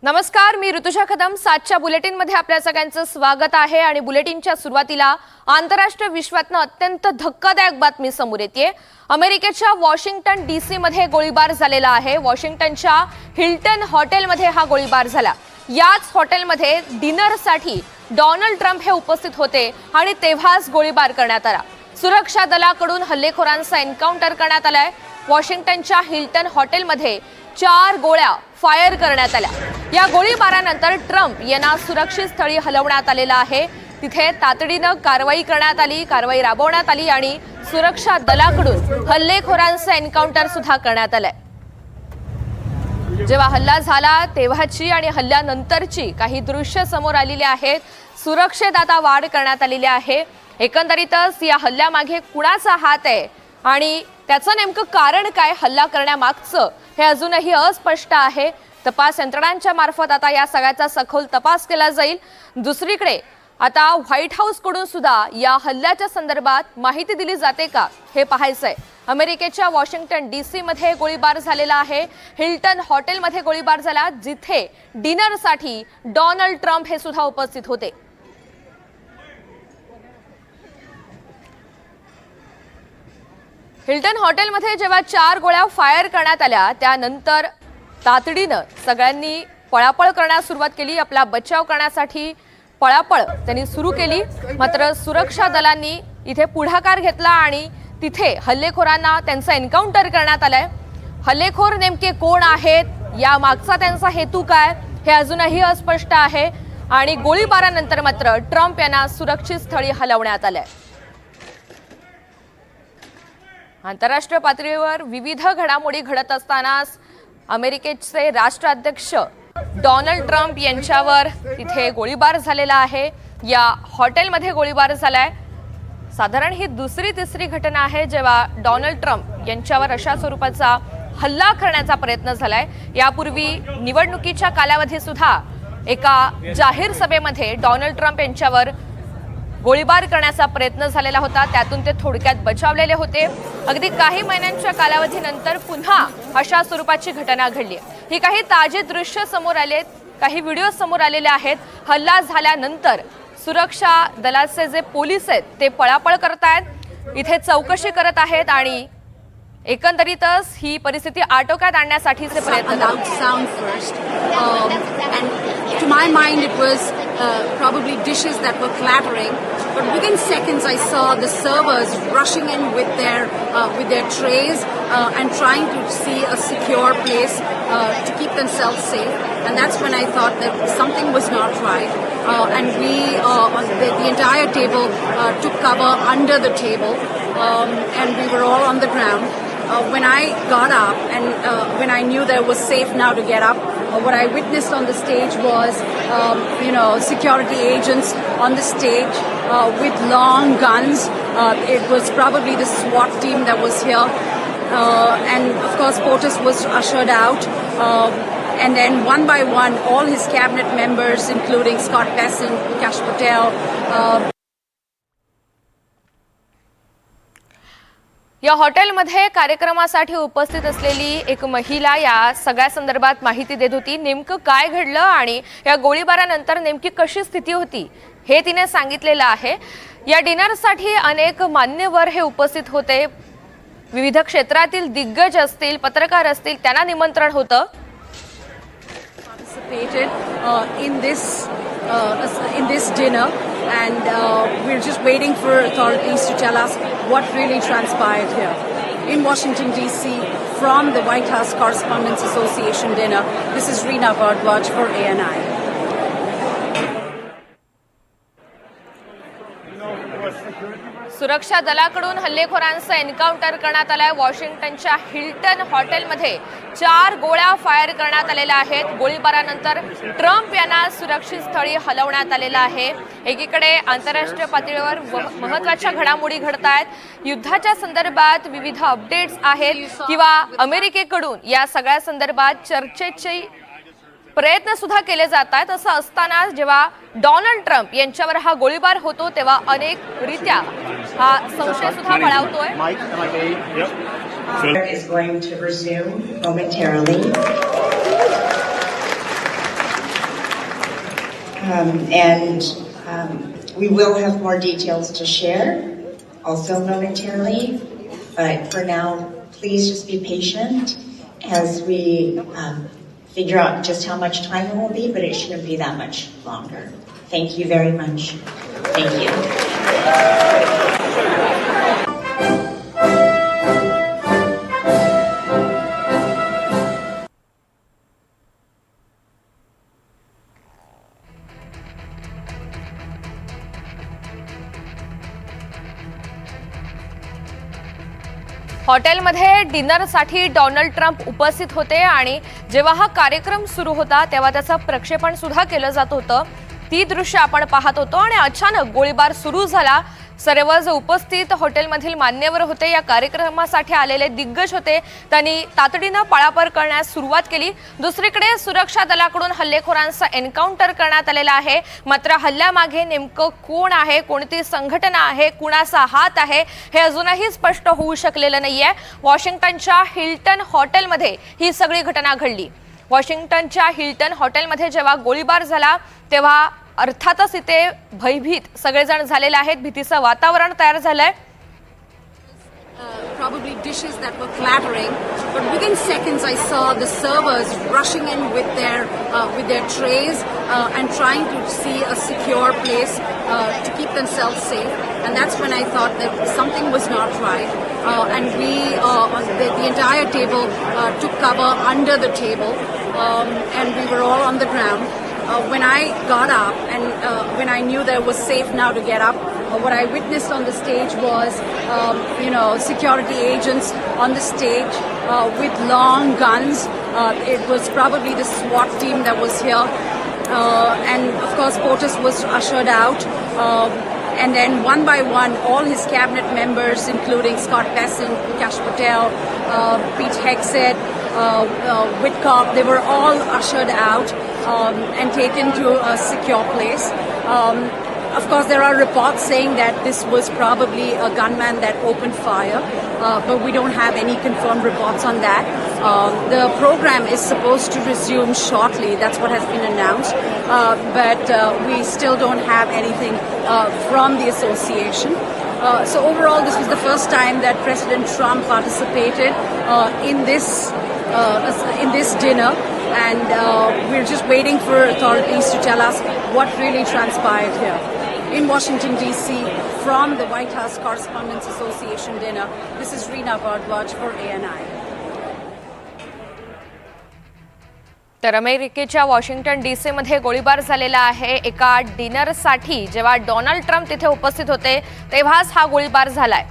नमस्कार, मी ऋतुजा कदम. 7च्या बुलेटिनमध्ये आपल्या सगळ्यांचं स्वागत आहे. आणि बुलेटिनच्या सुरुवातीला आंतरराष्ट्रीय विश्वातनं अत्यंत धक्कादायक बातमी समोर येते. अमेरिकेच्या वॉशिंग्टन DC मध्ये गोळीबार झालेला आहे. वॉशिंग्टनच्या हिल्टन हॉटेलमध्ये हा गोळीबार झाला. याच हॉटेलमध्ये डिनरसाठी डोनाल्ड ट्रम्प हे उपस्थित होते आणि तेव्हाच गोळीबार करण्यात आला. सुरक्षा दलाकडून हल्लेखोरांचा एन्काउंटर करण्यात आलाय. वॉशिंग्टनच्या हिल्टन हॉटेलमध्ये 4 गोळ्या फायर करण्यात आल्या. या गोळीबारानंतर ट्रम्प यांना सुरक्षित स्थळी हलवण्यात आलेलं आहे. तिथे तातडीनं कारवाई राबवण्यात आली आणि सुरक्षा दलाकडून हल्लेखोरांचं एन्काउंटर सुद्धा करण्यात आलंय. जेव्हा हल्ला झाला तेव्हाची आणि हल्ल्यानंतरची काही दृश्य समोर आलेली आहेत. सुरक्षेत आता वाढ करण्यात आलेली आहे. एकंदरीतच या हल्ल्यामागे कुणाचा हात आहे आणि त्याचं नेमकं कारण काय, हल्ला करण्यामागचं, हे अजूनही अस्पष्ट आहे. तपास यंत्रणांच्या मार्फत आता या सगळ्याचा सखोल तपास केला जाईल. दुसरीकडे आता व्हाईट हाऊसकडून सुद्धा या हल्ल्याच्या संदर्भात माहिती दिली जाते का, हे पाहायचंय. अमेरिकेच्या वॉशिंग्टन DC मध्ये गोळीबार झालेला आहे. हिल्टन हॉटेलमध्ये गोळीबार झाला, जिथे डिनरसाठी डोनाल्ड ट्रम्प हे सुद्धा उपस्थित होते. हिल्टन हॉटेलमध्ये जेव्हा 4 गोळ्या फायर करण्यात आल्या त्यानंतर तातडीनं सगळ्यांनी पळापळ करण्यास सुरुवात केली. आपला बचाव करण्यासाठी पळापळ त्यांनी सुरू केली. मात्र सुरक्षा दलांनी इथे पुढाकार घेतला आणि तिथे हल्लेखोरांना त्यांचा एन्काउंटर करण्यात आलाय. हल्लेखोर नेमके कोण आहेत, या मागचा त्यांचा हेतू काय, हे अजूनही अस्पष्ट आहे. आणि गोळीबारानंतर मात्र ट्रम्प यांना सुरक्षित स्थळी हलवण्यात आलंय. आंतरराष्ट्रीय पातळीवर विविध घडामोडी घडत असतानाच अमेरिकेचे राष्ट्राध्यक्ष डोनाल्ड ट्रम्प यांच्यावर तिथे गोळीबार झालेला आहे. या हॉटेलमध्ये गोळीबार झालाय. साधारण ही दुसरी-तिसरी घटना आहे जेव्हा डोनाल्ड ट्रम्प यांच्यावर अशा स्वरूपाचा हल्ला करण्याचा प्रयत्न झालाय. यापूर्वी निवडणुकीच्या कालावधी सुद्धा एका जाहीर सभेमध्ये डोनाल्ड ट्रम्प यांच्यावर गोळीबार करण्याचा प्रयत्न झालेला होता. त्यातून ते थोडक्यात बचावलेले होते. अगदी काही महिन्यांच्या कालावधीनंतर पुन्हा अशा स्वरूपाची घटना घडली. ही काही ताजे दृश्य समोर आलेत, काही व्हिडिओ समोर आलेले आहेत. हल्ला झाल्यानंतर सुरक्षा दलाचे जे पोलीस आहेत ते पळापळ करतायत, इथे चौकशी करत आहेत आणि एकंदरीतच ही परिस्थिती आटोक्यात आणण्यासाठीचे प्रयत्न To my mind, it was probably dishes that were clattering, but within seconds I saw the servers rushing in with their trays and trying to see a secure place to keep themselves safe. And that's when I thought that something was not right. And the entire table took cover under the table, and we were all on the ground. When I got up and when I knew that it was safe now to get up, what I witnessed on the stage was, security agents on the stage with long guns. It was probably the SWAT team that was here. And of course, POTUS was ushered out. And then one by one, all his cabinet members, including Scott Bessent, Kash Patel, या हॉटेलमध्ये कार्यक्रमासाठी उपस्थित असलेली एक महिला या सगळ्या संदर्भात माहिती देत होती. नेमकं काय घडलं आणि या गोळीबारानंतर नेमकी कशी स्थिती होती हे तिने सांगितलेलं आहे. या डिनरसाठी अनेक मान्यवर हे उपस्थित होते. विविध क्षेत्रातील दिग्गज असतील, पत्रकार असतील, त्यांना निमंत्रण होतं. in this dinner, and we're just waiting for authorities to tell us what really transpired here in Washington DC from the White House Correspondents Association dinner. This is Reena Bhardwaj for ANI. सुरक्षा दलाकडून हल्लेखोरांचं encounter करण्यात आलंय. वॉशिंग्टनच्या Hilton हॉटेलमध्ये 4 गोळ्या fire करण्यात आलेल्या आहेत. गोळीबारानंतर Trump यांना सुरक्षित स्थळी हलवण्यात आलेलं आहे. एकीकडे आंतरराष्ट्रीय पातळीवर महत्त्वाच्या घडामोडी घडतायत. युद्धाच्या संदर्भात विविध अपडेट्स आहेत किंवा अमेरिकेकडून या सगळ्या संदर्भात चर्चेची प्रयत्न सुद्धा केले जात आहेत. असं असताना जेव्हा डोनाल्ड ट्रम्प यांच्यावर हा गोळीबार होतो तेव्हा अनेक रित्या हा संशय सुद्धा बळावतोय. is going to resume momentarily. We will have more details to share also momentarily, but for now, please just be patient as we figure out just how much time it will be, but it shouldn't be that much longer. Thank you very much. Thank you. हॉटेलमध्ये डिनरसाठी Donald Trump उपस्थित होते आणि जेव्हा हा कार्यक्रम सुरू होता तेव्हा त्याचं प्रक्षेपण सुद्धा केलं जात होतं. ती दृश्य आपण पाहत होतो आणि अचानक गोळीबार सुरू झाला. सर्व जे उपस्थित हॉटेलमधील मान्यवर होते, या कार्यक्रमासाठी आलेले दिग्गज होते, त्यांनी तातडीनं पळापळ करण्यास सुरुवात केली. दुसरीकडे सुरक्षा दलाकडून हल्लेखोरांचा एन्काउंटर करण्यात आलेला आहे. मात्र हल्ल्यामागे नेमकं कोण आहे, कोणती संघटना आहे, कुणाचा हात आहे, हे अजूनही स्पष्ट होऊ शकलेलं नाहीये. वॉशिंग्टनच्या हिल्टन हॉटेलमध्ये ही सगळी घटना घडली. वॉशिंग्टनच्या हिल्टन हॉटेलमध्ये जेव्हा गोळीबार झाला तेव्हा अर्थातच इथे भयभीत सगळेजण झालेले आहेत. भीतीचं वातावरण तयार झालंय. Probably dishes that were clattering, but within seconds I saw the servers rushing in with their trays and trying to see a secure place to keep themselves safe. And that's when I thought that something was not right. And the entire table took cover under the table, and we were all on the ground. When I got up and when I knew that it was safe now to get up, what I witnessed on the stage was, security agents on the stage with long guns. It was probably the SWAT team that was here. And of course, POTUS was ushered out. And then one by one, all his cabinet members, including Scott Bessent, Kash Patel, Pete Hegseth, Whitcock, they were all ushered out and taken to a secure place. Of course, there are reports saying that this was probably a gunman that opened fire, but we don't have any confirmed reports on that. The program is supposed to resume shortly. That's what has been announced, but we still don't have anything from the association. So overall, this was the first time that President Trump participated in this dinner, and we're just waiting for authorities to tell us what really transpired here. In Washington, D.C., from the White House Correspondents Association dinner, this is Reena Bhardwaj for ANI. तर अमेरिकेच्या Washington DC मध्ये गोळीबार झालेला आहे. एका डिनरसाठी जेव्हा Donald Trump तिथे उपस्थित होते तेव्हाच हा गोळीबार झालाय.